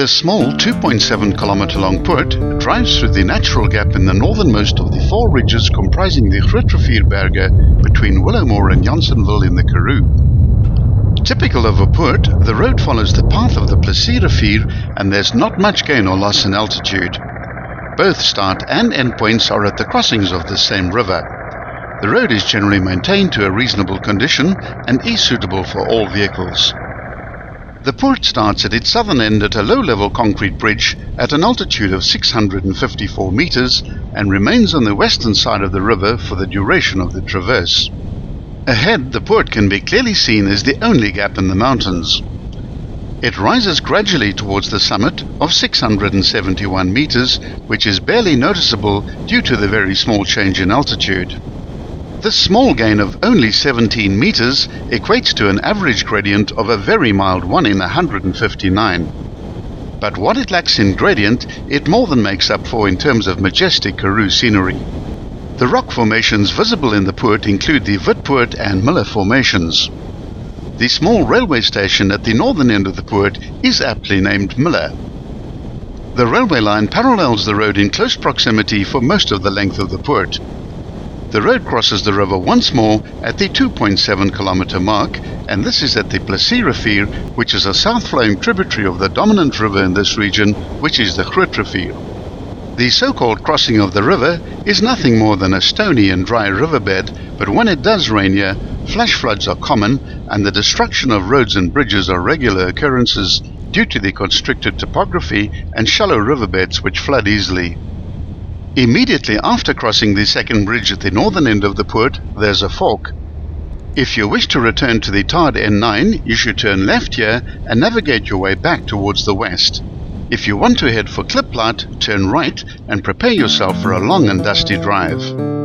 This small 2.7 kilometer long poort drives through the natural gap in the northernmost of the four ridges comprising the Grootrivierberge between Willowmore and Janssenville in the Karoo. Typical of a poort, the road follows the path of the Plessierrivier and there's not much gain or loss in altitude. Both start and end points are at the crossings of the same river. The road is generally maintained to a reasonable condition and is suitable for all vehicles. The poort starts at its southern end at a low-level concrete bridge at an altitude of 654 meters and remains on the western side of the river for the duration of the traverse. Ahead, the poort can be clearly seen as the only gap in the mountains. It rises gradually towards the summit of 671 meters, which is barely noticeable due to the very small change in altitude. This small gain of only 17 meters equates to an average gradient of a very mild 1 in 159. But what it lacks in gradient, it more than makes up for in terms of majestic Karoo scenery. The rock formations visible in the poort include the Witpoort and Miller formations. The small railway station at the northern end of the poort is aptly named Miller. The railway line parallels the road in close proximity for most of the length of the poort. The road crosses the river once more at the 2.7 kilometer mark, and this is at the Plessierrivier, which is a south-flowing tributary of the dominant river in this region, which is the Grootrivier. The so-called crossing of the river is nothing more than a stony and dry riverbed, but when it does rain here, flash floods are common, and the destruction of roads and bridges are regular occurrences due to the constricted topography and shallow riverbeds which flood easily. Immediately after crossing the second bridge at the northern end of the poort, there's a fork. If you wish to return to the tarred N9, you should turn left here and navigate your way back towards the west. If you want to head for Kliplaat, turn right and prepare yourself for a long and dusty drive.